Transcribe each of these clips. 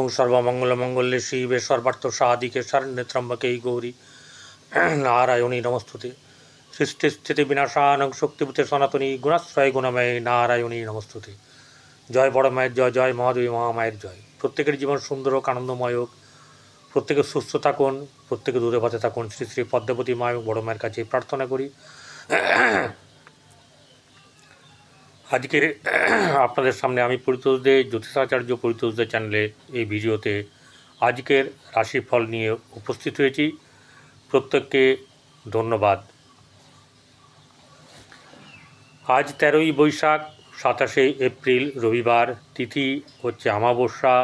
सर्वमंगलमंगल्ये शिवे सर्वार्थसाधिके शरण्ये त्र्यंबके गौरी नारायणी नमस्तुते। सृष्टिस्थितिविनाशानं शक्तिभूते सनातनी गुणाश्रय गुणमय नारायणी नमस्तुते। जय बड़ माয়ের জয়, জয় মহাদেবী মহামায়ের জয়। প্রত্যেকের জীবন সুন্দর হোক, আনন্দময় হোক, প্রত্যেকে সুস্থ থাকুন, প্রত্যেকে দূরে পথে থাকুন। শ্রী শ্রী পদ্মাবতী মা এবং বড় মায়ের কাছে প্রার্থনা করি। আজকে আপনাদের সামনে আমি পরিতোষ দে, জ্যোতিষাচার্য পরিতোষ দে চ্যানেলে এই ভিডিওতে আজকের রাশিফল নিয়ে উপস্থিত হয়েছি। প্রত্যেককে ধন্যবাদ। আজ 13ই বৈশাখ, 27শে এপ্রিল রবিবার। তিথি হচ্ছে অমাবস্যা।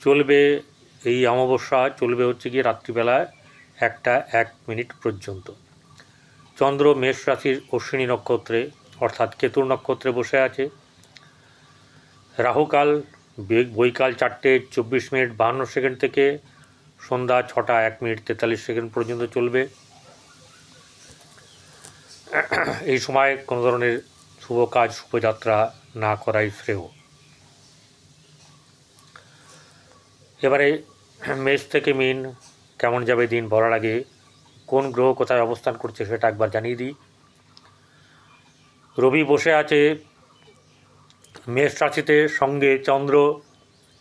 চলবে এই অমাবস্যা চলবে হচ্ছে গিয়ে রাত্রিবেলা 1:01 পর্যন্ত। চন্দ্র মেষ রাশির অশ্বিনী নক্ষত্রে অর্থাৎ কেতুর নক্ষত্রে বসে আছে। রাহুকাল বৈকাল 4:24:52 থেকে সন্ধ্যা 6:01:43 পর্যন্ত চলবে। এই সময় কোনো ধরনের শুভ কাজ শুভযাত্রা না করাই শ্রেয়। এবারে মেষ থেকে মীন কেমন যাবে দিন বলার আগে কোন গ্রহ কোথায় অবস্থান করছে সেটা একবার জানিয়ে দিই। রবি বসে আছে মেষ রাশিতে, সঙ্গে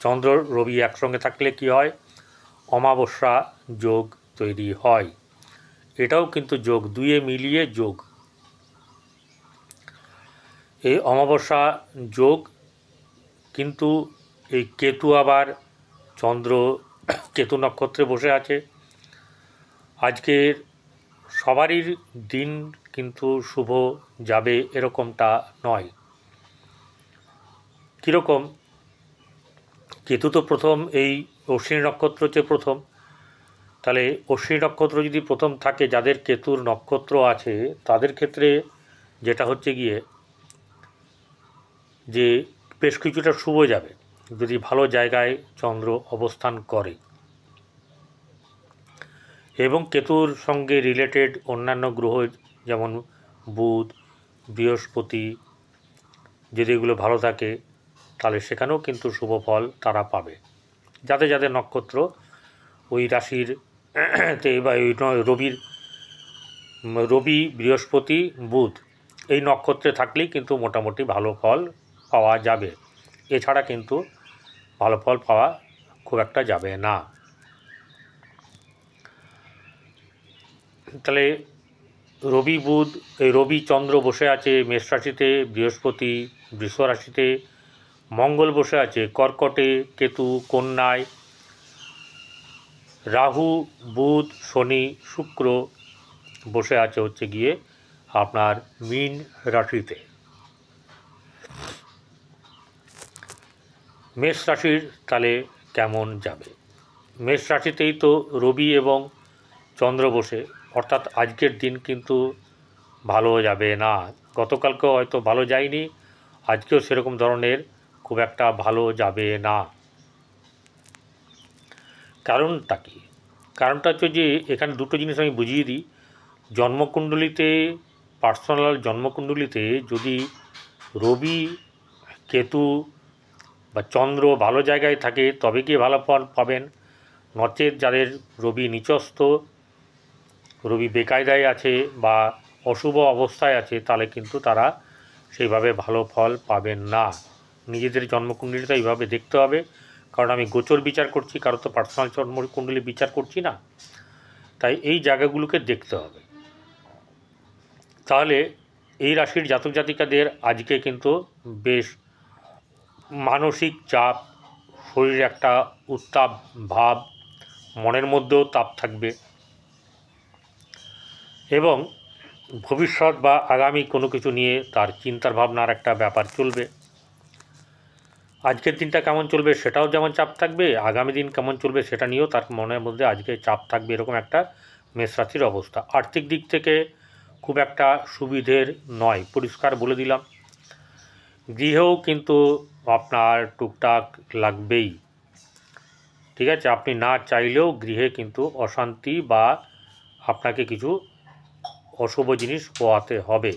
চন্দ্র রবি একসঙ্গে থাকলে কি হয়, অমাবস্যা যোগ তৈরি হয়। এটাও কিন্তু যোগ, দুয়ে মিলিয়ে যোগ। এই অমাবস্যা যোগ, কিন্তু এই কেতু আবার কেতু নক্ষত্রে বসে আছে। আজকের সবারই দিন কিন্তু শুভ যাবে এরকমটা নয়। কীরকম, কেতু তো প্রথম, এই অশ্বিনী নক্ষত্র হচ্ছে প্রথম। তাহলে অশ্বিনী নক্ষত্র যদি প্রথম থাকে, যাদের কেতুর নক্ষত্র আছে তাদের ক্ষেত্রে যেটা হচ্ছে গিয়ে যে বেশ কিছুটা শুভ যাবে যদি ভালো জায়গায় চন্দ্র অবস্থান করে। এবং কেতুর সঙ্গে রিলেটেড অন্যান্য গ্রহ যেমন বুধ, বৃহস্পতি, যদি এগুলো ভালো থাকে তাহলে সেখানেও কিন্তু শুভ ফল তারা পাবে। যাদের যাদের নক্ষত্র ওই রাশির বা ওই রবি, বৃহস্পতি, বুধ এই নক্ষত্রে থাকলেই কিন্তু মোটামুটি ভালো ফল পাওয়া যাবে। এছাড়া কিন্তু ভালো ফল পাওয়া খুব একটা যাবে না। তাহলে রবি চন্দ্র বসে আছে মেষ রাশিতে, বৃহস্পতি বৃষ রাশিতে, মঙ্গল বসে আছে কর্কটে, কেতু কন্যায়, রাহু, বুধ, শনি, শুক্র বসে আছে হচ্ছে গিয়ে আপনার মীন রাশিতে। মেষ রাশির তাহলে কেমন যাবে? মেষ রাশিতেই তো রবি এবং চন্দ্র বসে, অর্থাৎ আজকের দিন কিন্তু ভালো যাবে না। গতকালকেও হয়তো ভালো যায়নি, আজকেও সেরকম ধরনের খুব একটা ভালো যাবে না। কারণটা কি? কারণটা হচ্ছে যে এখানে দুটো জিনিস আমি বুঝিয়ে দিই। জন্মকুণ্ডলিতে, পার্সোনাল জন্মকুণ্ডলিতে যদি রবি, কেতু বা চন্দ্র ভালো জায়গায় থাকে তবে কি ভালো ফল পাবেন। নচেত যাদের রবি নিচস্থ, রবি বেকায়দায় আছে বা অশুভ অবস্থায় আছে তাহলে কিন্তু তারা সেইভাবে ভালো ফল পাবেন না। নিজেদের জন্মকুণ্ডলিটা এইভাবে দেখতে হবে, কারণ আমি গোচর বিচার করছি, কারণ তো পার্সোনাল জন্মকুণ্ডলী বিচার করছি না। তাই এই জায়গাগুলোকে দেখতে হবে। তাহলে এই রাশির জাতক জাতিকাদের আজকে কিন্তু বেশ মানসিক চাপ, শরীরে একটা উত্তাপ ভাব, মনের মধ্যেও তাপ থাকবে এবং ভবিষ্যৎ বা আগামী কোনো কিছু নিয়ে তার চিন্তার ভাবনার একটা ব্যাপার চলবে। আজকের দিনটা কেমন চলবে সেটাও যেমন চাপ থাকবে, আগামী দিন কেমন চলবে সেটা নিয়েও তার মনের মধ্যে আজকে চাপ থাকবে। এরকম একটা মেষ রাশির অবস্থা। আর্থিক দিক থেকে খুব একটা সুবিধের নয়, পরিষ্কার বলে দিলাম। গৃহেও কিন্তু আপনার টুকটাক লাগবেই, ঠিক আছে? আপনি না চাইলেও গৃহে কিন্তু অশান্তি বা আপনাকে কিছু অশুভ জিনিস পোয়াতে হবে।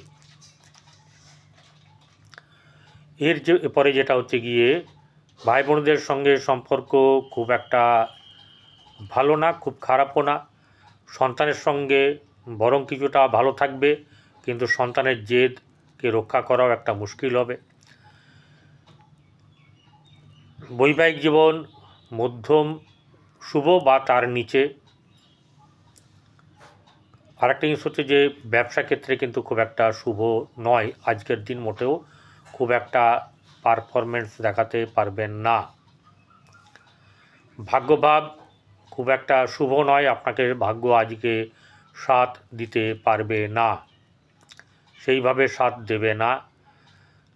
এর পরে যেটা হচ্ছে গিয়ে ভাই বোনদের সঙ্গে সম্পর্ক খুব একটা ভালো না, খুব খারাপও না। সন্তানের সঙ্গে বরং কিছুটা ভালো থাকবে, কিন্তু সন্তানের জেদকে রক্ষা করাও একটা মুশকিল হবে। বৈবাহিক জীবন মধ্যম শুভ বা তার নিচে। আরেকটা জিনিস হচ্ছে যে ব্যবসা ক্ষেত্রে কিন্তু খুব একটা শুভ নয়, আজকের দিন মোটেও খুব একটা পারফরমেন্স দেখাতে পারবেন না। ভাগ্যভাব খুব একটা শুভ নয়, আপনাকে ভাগ্য আজকে সাথ দিতে পারবে না, সেইভাবে সাথ দেবে না।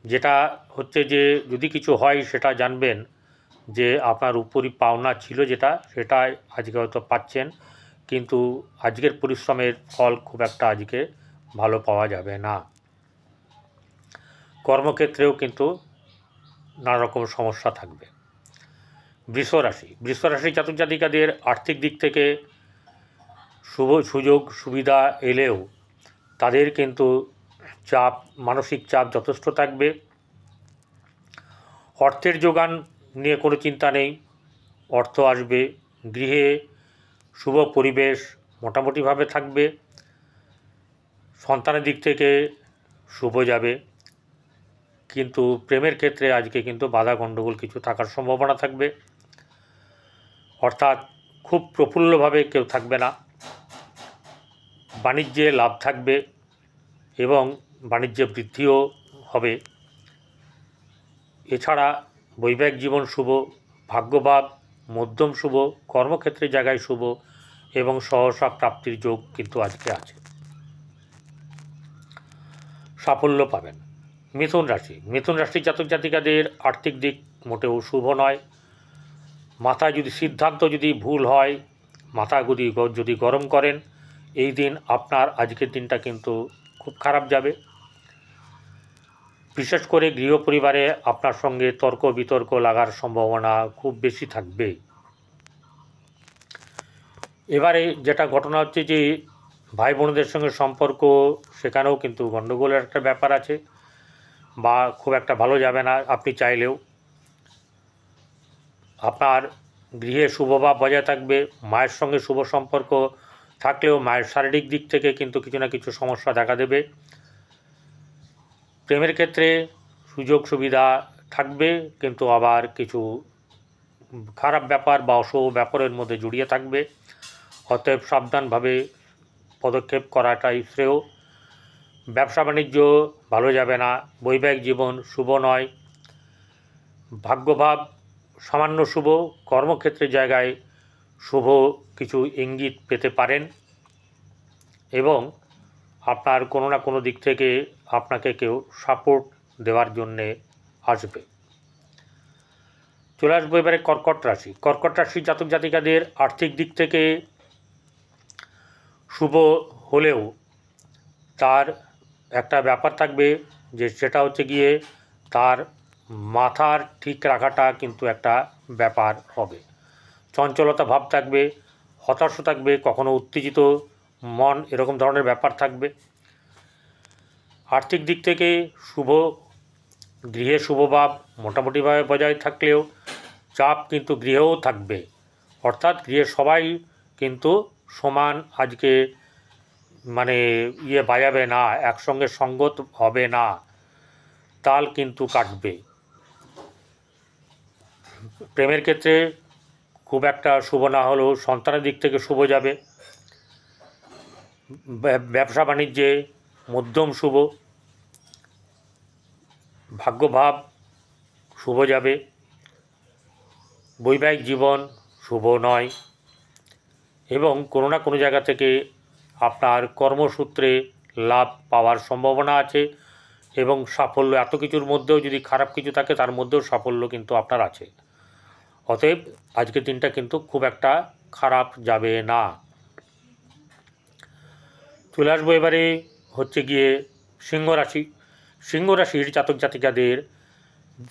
যেটা হচ্ছে যে যদি কিছু হয় সেটা জানবেন যে আপনার উপরই পাওনা ছিল, সেটাই আজকে হয়তো পাচ্ছেন, কিন্তু আজকের পরিশ্রমের ফল খুব একটা আজকে ভালো পাওয়া যাবে না। কর্মক্ষেত্রেও কিন্তু নানা রকম সমস্যা থাকবে। বৃষ রাশি জাতক জাতিকাদের আর্থিক দিক থেকে শুভ সুযোগ সুবিধা এলেও তাদের কিন্তু মানসিক চাপ যথেষ্ট থাকবে। অর্থের যোগান নিয়ে কোনো চিন্তা নেই, অর্থ আসবে। গৃহে শুভ পরিবেশ মোটামুটিভাবে থাকবে। সন্তানের দিক থেকে শুভ যাবে, কিন্তু প্রেমের ক্ষেত্রে আজকে কিন্তু বাধা গণ্ডগোল কিছু থাকার সম্ভাবনা থাকবে। অর্থাৎ খুব প্রফুল্লভাবে কেউ থাকবে না। বাণিজ্যে লাভ থাকবে এবং বাণিজ্যে বৃদ্ধিও হবে। এছাড়া বৈবাহিক জীবন শুভ, ভাগ্যভাব মধ্যম শুভ, কর্মক্ষেত্রের জায়গায় শুভ এবং সহসা প্রাপ্তির যোগ কিন্তু আজকে আছে। সাফল্য পাবেন। মিথুন রাশি জাতক জাতিকাদের আর্থিক দিক মোটেও শুভ নয়। মাথায় যদি সিদ্ধান্ত ভুল হয়, মাথা যদি গরম করেন, এই দিন আপনার আজকের দিনটা কিন্তু খুব খারাপ যাবে। বিশেষ করে গৃহ পরিবারে আপনার সঙ্গে তর্ক বিতর্ক লাগার সম্ভাবনা খুব বেশি থাকবে। এবারে যেটা ঘটনা হচ্ছে যে ভাই বোনদের সঙ্গে সম্পর্ক, সেখানেও কিন্তু গণ্ডগোলের একটা ব্যাপার আছে, বা খুব একটা ভালো যাবে না আপনি চাইলেও। আপনার গৃহে শুভভাব বজায় থাকবে। মায়ের সঙ্গে শুভ সম্পর্ক থাকলেও মায়ের শারীরিক দিক থেকে কিন্তু কিছু না কিছু সমস্যা দেখা দেবে। প্রেমের ক্ষেত্রে সুযোগ সুবিধা থাকবে, কিন্তু আবার কিছু খারাপ ব্যাপার বা অশুভ ব্যাপারের মধ্যে জড়িয়ে থাকবে। অতএব সাবধানভাবে পদক্ষেপ করাটাই শ্রেয়। ব্যবসা বাণিজ্য ভালো যাবে না। বৈবাহিক জীবন শুভ নয়। ভাগ্যভাব সামান্য শুভ, কর্মক্ষেত্রের জায়গায় শুভ কিছু ইঙ্গিত পেতে পারেন এবং আপনার কোনো না কোনো দিক থেকে আপনাকে কেউ সাপোর্ট দেওয়ার জন্যে আসবে। চলে আসবো এবারে কর্কট রাশি জাতক জাতিকাদের আর্থিক দিক থেকে শুভ হলেও তার একটা ব্যাপার থাকবে, যে সেটা হচ্ছে গিয়ে তার মাথার ঠিক রাখাটা কিন্তু একটা ব্যাপার হবে। চঞ্চলতা ভাব থাকবে, হতাশা থাকবে, কখনো উত্তেজিত মন, এরকম ধরনের ব্যাপার থাকবে। আর্থিক দিক থেকে শুভ, গৃহে শুভভাব মোটামুটিভাবে বজায় থাকলেও চাপ কিন্তু গৃহেও থাকবে। অর্থাৎ গৃহের সবাই কিন্তু সমান আজকে বাজাবে না, একসঙ্গে সঙ্গত হবে না, তাল কিন্তু কাটবে। প্রেমের ক্ষেত্রে খুব একটা শুভ না হলেও সন্তানের দিক থেকে শুভ যাবে। ব্যবসা বাণিজ্যে মধ্যম শুভ, ভাগ্যভাব শুভ যাবে। বৈবাহিক জীবন শুভ নয় এবং কোনো না কোনো জায়গা থেকে আপনার কর্মসূত্রে লাভ পাওয়ার সম্ভাবনা আছে এবং সাফল্য, এত কিছুর মধ্যেও যদি খারাপ কিছু থাকে তার মধ্যেও সাফল্য কিন্তু আপনার আছে। অতএব আজকের দিনটা কিন্তু খুব একটা খারাপ যাবে না। চলে আসবো এবারে হচ্ছে গিয়ে সিংহ রাশির জাতক জাতিকাদের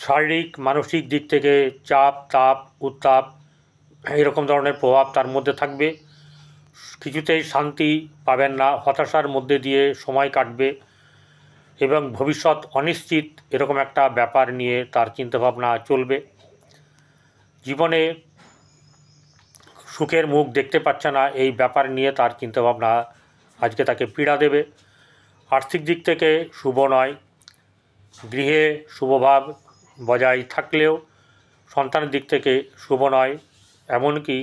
শারীরিক মানসিক দিক থেকে চাপ তাপ উত্তাপ এরকম ধরনের প্রভাব তার মধ্যে থাকবে। কিছুতেই শান্তি পাবেন না, হতাশার মধ্যে দিয়ে সময় কাটবে এবং ভবিষ্যৎ অনিশ্চিত, এরকম একটা ব্যাপার নিয়ে তার চিন্তাভাবনা চলবে। জীবনে সুখের মুখ দেখতে পাচ্ছে না, এই ব্যাপার নিয়ে তার চিন্তাভাবনা আজকে তাকে পীড়া দেবে। আর্থিক দিক থেকে শুভ নয়। গৃহে শুভভাব বজায় থাকলেও সন্তানের দিক থেকে শুভ নয়। এমনকি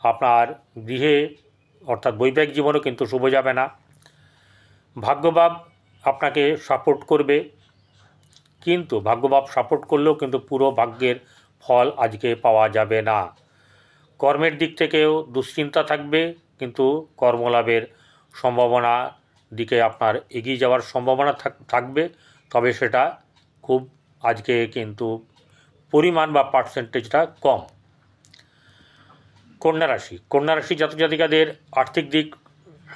আপনার গৃহে অর্থাৎ বৈবাহিক জীবনও কিন্তু শুভ যাবে না। ভাগ্যভাব আপনাকে সাপোর্ট করবে, কিন্তু ভাগ্যভাব সাপোর্ট করলেও কিন্তু পুরো ভাগ্যের ফল আজকে পাওয়া যাবে না। কর্মের দিক থেকেও দুশ্চিন্তা থাকবে, কিন্তু কর্মলাভের সম্ভাবনা দিকে আপনার এগিয়ে যাওয়ার সম্ভাবনা থাকবে, তবে সেটা খুব আজকে কিন্তু পরিমাণ বা পার্সেন্টেজটা কম। কন্যা রাশি জাতক জাতিকাদের আর্থিক দিক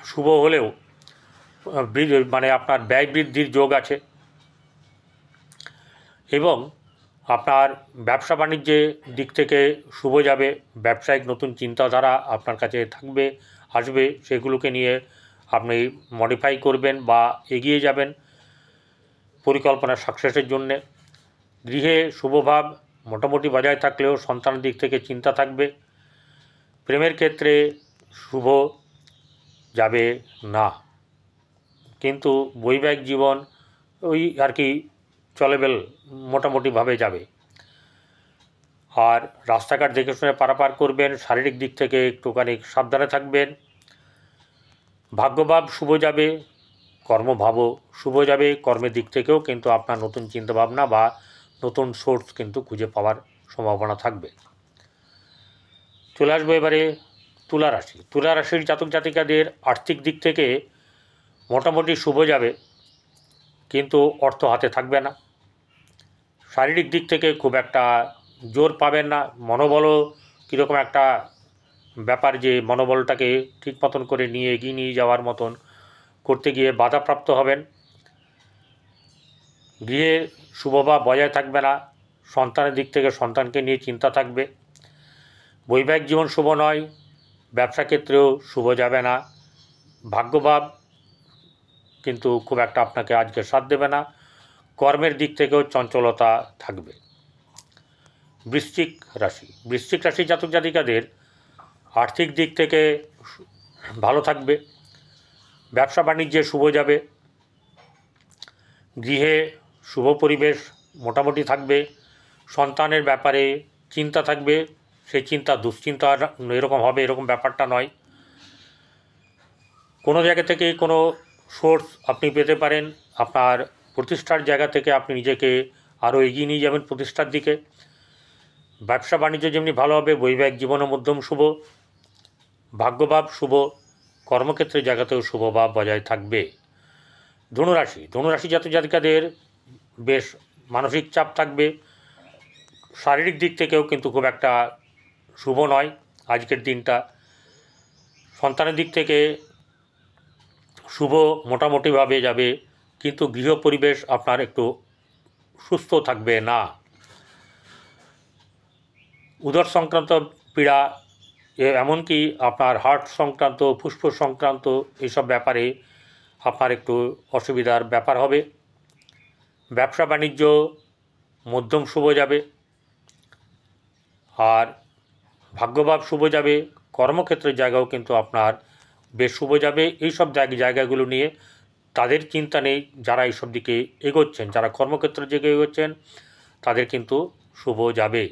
শুভ হলেও মানে আপনার ব্যয় বৃদ্ধির যোগ আছে, এবং আপনার ব্যবসা বাণিজ্যের দিক থেকে শুভ যাবে। ব্যবসায়িক নতুন চিন্তাধারা আপনার কাছে আসবে, সেগুলোকে নিয়ে আপনি মডিফাই করবেন বা এগিয়ে যাবেন পরিকল্পনা সাকসেসের জন্যে। গৃহে শুভভাব মোটামুটি বজায় থাকলেও সন্তানের দিক থেকে চিন্তা থাকবে। প্রেমের ক্ষেত্রে শুভ যাবে না, কিন্তু বৈবাহিক জীবন ওই আর কি চলেবেল মোটামুটিভাবে যাবে। আর রাস্তাঘাট দেখে শুনে পারাপার করবেন, শারীরিক দিক থেকে একটুখানি সাবধানে থাকবেন। ভাগ্যভাব শুভ যাবে, কর্মভাবও শুভ যাবে। কর্মের দিক থেকেও কিন্তু আপনার নতুন চিন্তাভাবনা বা নতুন সোর্স কিন্তু খুঁজে পাওয়ার সম্ভাবনা থাকবে। চলে আসবো এবারে তুলা রাশির জাতক জাতিকাদের আর্থিক দিক থেকে মোটামুটি শুভ যাবে, কিন্তু অর্থ হাতে থাকবে না। শারীরিক দিক থেকে খুব একটা জোর পাবেন না। মনোবলও কীরকম একটা ব্যাপার, যে মনোবলটাকে ঠিক মতন করে এগিয়ে নিয়ে যাওয়ার মতন করতে গিয়ে বাধাপ্রাপ্ত হবেন। গৃহে শুভভাব বজায় থাকবে না। সন্তানের দিক থেকে সন্তানকে নিয়ে চিন্তা থাকবে। বৈবাহিক জীবন শুভ নয়। ব্যবসা ক্ষেত্রেও শুভ যাবে না। ভাগ্যভাব কিন্তু খুব একটা আপনাকে আজকে সাথ দেবে না। কর্মের দিক থেকেও চঞ্চলতা থাকবে। বৃশ্চিক রাশি জাতক জাতিকাদের আর্থিক দিক থেকে ভালো থাকবে। ব্যবসা বাণিজ্যে শুভ যাবে। গৃহে শুভ পরিবেশ মোটামুটি থাকবে। সন্তানের ব্যাপারে চিন্তা থাকবে, সেই চিন্তা দুশ্চিন্তা এরকম হবে এরকম ব্যাপারটা নয়। কোনো জায়গা থেকে কোনো সোর্স আপনি পেতে পারেন। আপনার প্রতিষ্ঠার জায়গা থেকে আপনি নিজেকে আরও এগিয়ে নিয়ে যাবেন প্রতিষ্ঠার দিকে। ব্যবসা বাণিজ্য যেমনি ভালো হবে, বৈবাহিক জীবনও মধ্যম শুভ। ভাগ্যভাব শুভ, কর্মক্ষেত্রের জায়গাতেও শুভভাব বজায় থাকবে। ধনুরাশি জাতক জাতিকাদের বেশ মানসিক চাপ থাকবে। শারীরিক দিক থেকেও কিন্তু খুব একটা শুভ নয় আজকের দিনটা। সন্তানের দিক থেকে শুভ মোটামুটিভাবে যাবে, কিন্তু গৃহ পরিবেশ আপনার একটু সুস্থ থাকবে না। উদর সংক্রান্ত পীড়া, এমনকি আপনার হার্ট সংক্রান্ত, ফুসফুস সংক্রান্ত এইসব ব্যাপারে আপনার একটু অসুবিধার ব্যাপার হবে। ব্যবসা বাণিজ্য মধ্যম শুভ যাবে, আর ভাগ্যভাব শুভ যাবে। কর্মক্ষেত্রের জায়গাও কিন্তু আপনার বেশ শুভ যাবে। এইসব জায়গাগুলো নিয়ে তাদের চিন্তা নেই। যারা এইসব দিকে এগোচ্ছেন, যারা কর্মক্ষেত্রের দিকে এগোচ্ছেন, তাদের কিন্তু শুভ যাবে।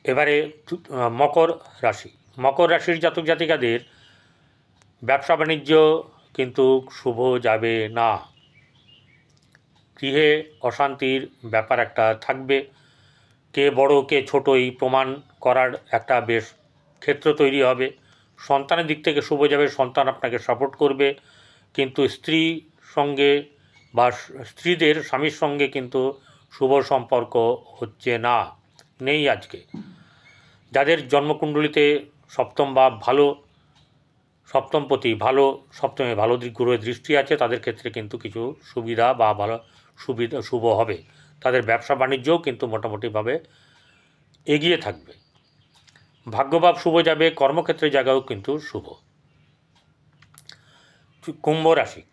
এবারে মকর রাশির জাতক জাতিকাদের ব্যবসা বাণিজ্য কিন্তু শুভ যাবে না। গৃহে অশান্তির ব্যাপার একটা থাকবে। কে বড় কে ছোট এই প্রমাণ করার একটা বেশ ক্ষেত্র তৈরি হবে। সন্তানের দিক থেকে শুভ যাবে, সন্তান আপনাকে সাপোর্ট করবে, কিন্তু স্ত্রীর সঙ্গে বা স্ত্রীদের স্বামীর সঙ্গে কিন্তু শুভ সম্পর্ক হচ্ছে না, নেই আজকে। যাদের জন্মকুণ্ডলিতে সপ্তম ভাব ভালো, সপ্তমপতি ভালো, সপ্তমে ভালো গ্রহের দৃষ্টি আছে, তাদের ক্ষেত্রে কিন্তু কিছু সুবিধা বা ভালো শুভ হবে। তাদের ব্যবসা বাণিজ্যও কিন্তু মোটামুটিভাবে এগিয়ে থাকবে। ভাগ্যভাব শুভ যাবে, কর্মক্ষেত্রের জায়গাও কিন্তু শুভ।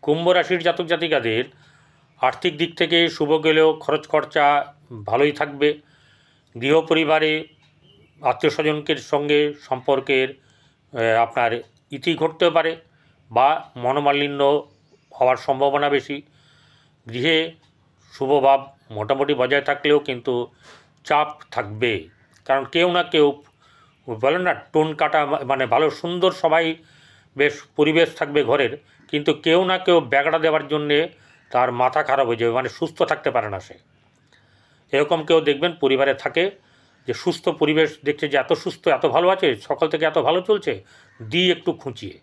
কুম্ভ রাশির জাতক জাতিকাদের আর্থিক দিক থেকে শুভ গেলেও খরচ খরচা ভালোই থাকবে। গৃহ পরিবারে আত্মীয় স্বজনকে সঙ্গে সম্পর্কের আপনার ইতি ঘটতে পারে বা মনোমালিন্য হওয়ার সম্ভাবনা বেশি। গৃহে শুভভাব মোটামুটি বজায় থাকলেও কিন্তু চাপ থাকবে, কারণ কেউ না কেউ বলেন না টোন কাটা, মানে ভালো সুন্দর সবাই বেশ পরিবেশ থাকবে ঘরের, কিন্তু কেউ না কেউ ব্যাগড়া দেওয়ার জন্যে তার মাথা খারাপ হয়ে যাবে, মানে সুস্থ থাকতে পারে না সে। এরকম কেউ দেখবেন পরিবারে থাকে যে সুস্থ পরিবেশ দেখছে যে এত সুস্থ এত ভালো আছে, সকাল থেকে এত ভালো চলছে, দিই একটু খুঁচিয়ে,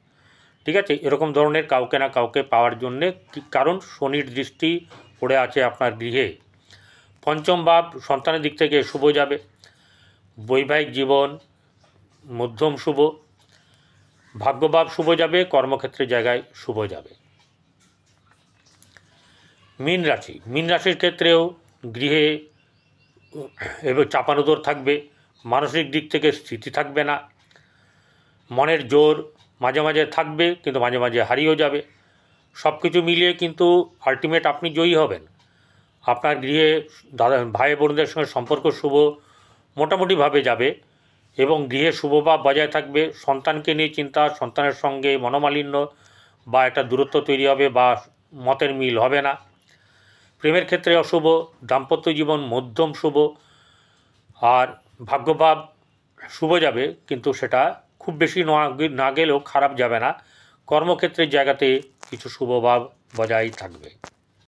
ঠিক আছে। এরকম ধরনের কাউকে না কাউকে পাওয়ার জন্যে, কারণ শনির দৃষ্টি পড়ে আছে আপনার গৃহে। পঞ্চম ভাব সন্তানের দিক থেকে শুভ যাবে। বৈবাহিক জীবন মধ্যম শুভ। ভাগ্যভাব শুভ যাবে, কর্মক্ষেত্রের জায়গায় শুভ যাবে। মীন রাশি, মীন রাশির ক্ষেত্রেও গৃহে এবার চাপানুতোর থাকবে, মানসিক দিক থেকে স্থিতি থাকবে না, মনের জোর মাঝে মাঝে থাকবে কিন্তু মাঝে মাঝে হারিয়েও যাবে। সব কিছু মিলিয়ে কিন্তু আলটিমেট আপনি জয়ী হবেন। আপনার গৃহে দাদা ভাই বোনদের সঙ্গে সম্পর্ক শুভ মোটামুটিভাবে যাবে এবং গৃহে শুভভাব বজায় থাকবে। সন্তানকে নিয়ে চিন্তা, সন্তানের সঙ্গে মনোমালিন্য বা একটা দূরত্ব তৈরি হবে বা মতের মিল হবে না। প্রেমের ক্ষেত্রে অশুভ, দাম্পত্য জীবন মধ্যম শুভ, আর ভাগ্যভাব শুভ যাবে কিন্তু সেটা খুব বেশি না গেলেও খারাপ যাবে না। কর্মক্ষেত্রের জায়গাতে কিছু শুভভাব বজায় থাকবে।